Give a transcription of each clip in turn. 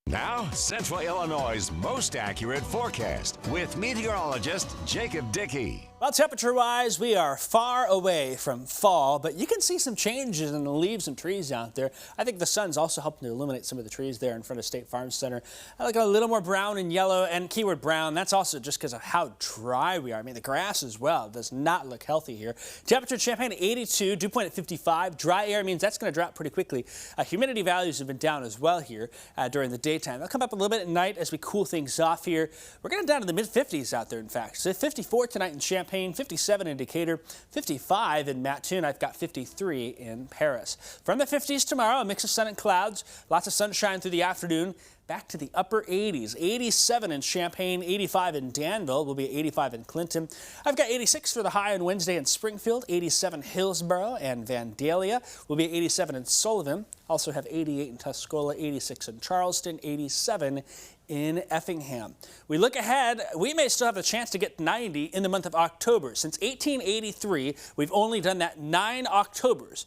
Now, Central Illinois' most accurate forecast with meteorologist Jacob Dickey. Well, temperature-wise, we are far away from fall, but you can see some changes in the leaves and trees out there. I think the sun's also helping to illuminate some of the trees there in front of State Farm Center. I like a little more brown and yellow, and keyword brown. That's also just because of how dry we are. I mean, the grass as well does not look healthy here. Temperature in Champaign at 82, dew point at 55. Dry air means that's going to drop pretty quickly. Humidity values have been down as well here during the daytime. They'll come up a little bit at night as we cool things off here. We're getting down to the mid-50s out there, in fact. So 54 tonight in Champaign. 57 in Decatur, 55 in Mattoon. I've got 53 in Paris. From the 50s tomorrow, a mix of sun and clouds. Lots of sunshine through the afternoon. Back to the upper 80s. 87 in Champaign, 85 in Danville. Will be 85 in Clinton. I've got 86 for the high on Wednesday in Springfield, 87 Hillsboro and Vandalia. Will be 87 in Sullivan. Also have 88 in Tuscola, 86 in Charleston, 87 in Effingham. We look ahead, we may still have a chance to get 90 in the month of October. Since 1883, we've only done that 9 Octobers.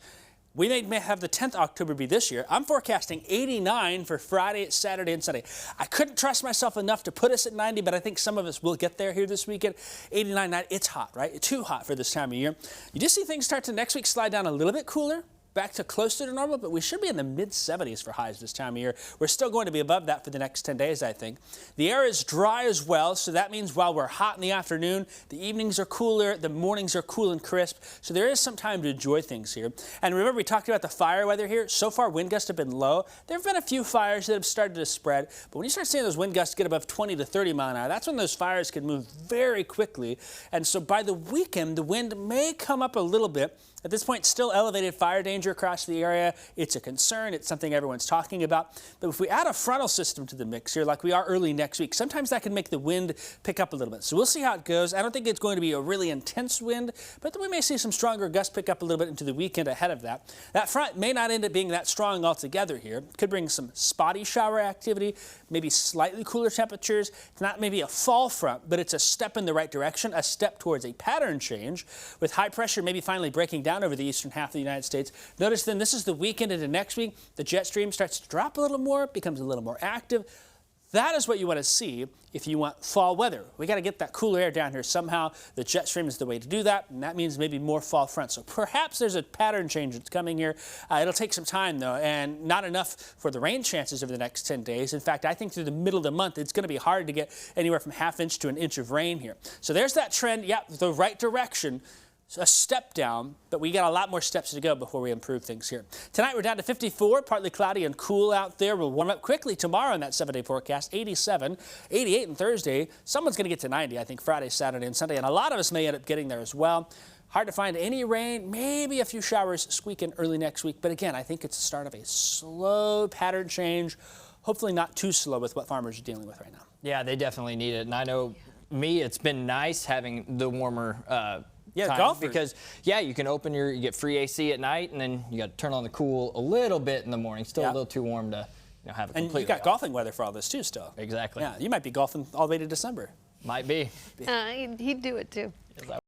We may have the 10th October be this year. I'm forecasting 89 for Friday, Saturday, and Sunday. I couldn't trust myself enough to put us at 90, but I think some of us will get there here this weekend. 89, 90, it's hot, right? Too hot for this time of year. You just see things start to next week slide down a little bit cooler. Back to closer to normal, but we should be in the mid-70s for highs this time of year. We're still going to be above that for the next 10 days, I think. The air is dry as well, so that means while we're hot in the afternoon, the evenings are cooler, the mornings are cool and crisp, so there is some time to enjoy things here. And remember, we talked about the fire weather here. So far, wind gusts have been low. There have been a few fires that have started to spread, but when you start seeing those wind gusts get above 20 to 30 mile an hour, that's when those fires can move very quickly. And so by the weekend, the wind may come up a little bit. At this point, still elevated fire danger across the area. It's a concern. It's something everyone's talking about. But if we add a frontal system to the mix here, like we are early next week, sometimes that can make the wind pick up a little bit. So we'll see how it goes. I don't think it's going to be a really intense wind, but then we may see some stronger gusts pick up a little bit into the weekend ahead of that. That front may not end up being that strong altogether here. Could bring some spotty shower activity, maybe slightly cooler temperatures. It's not maybe a fall front, but it's a step in the right direction, a step towards a pattern change, with high pressure maybe finally breaking down over the eastern half of the United States. Notice then this is the weekend into next week. The jet stream starts to drop a little more, becomes a little more active. That is what you want to see if you want fall weather. We got to get that cooler air down here somehow. The jet stream is the way to do that, and that means maybe more fall front. So perhaps there's a pattern change that's coming here. It'll take some time, though, and not enough for the rain chances over the next 10 days. In fact, I think through the middle of the month, it's going to be hard to get anywhere from ½ inch to an inch of rain here. So there's that trend. Yeah, the right direction. A step down, but we got a lot more steps to go before we improve things here. Tonight we're down to 54, partly cloudy and cool out there. We'll warm up quickly tomorrow in that 7-day forecast. 87, 88 on Thursday. Someone's going to get to 90, I think, Friday, Saturday, and Sunday, and a lot of us may end up getting there as well. Hard to find any rain, maybe a few showers squeaking early next week, but again, I think it's the start of a slow pattern change, hopefully not too slow with what farmers are dealing with right now. Yeah, they definitely need it, and I know me, it's been nice having the warmer golf because you can you get free AC at night, and then you got to turn on the cool a little bit in the morning. Still a little too warm to have a complete. And you got golfing weather for all this too, still. Exactly. Yeah, you might be golfing all the way to December. Might be. He'd do it too.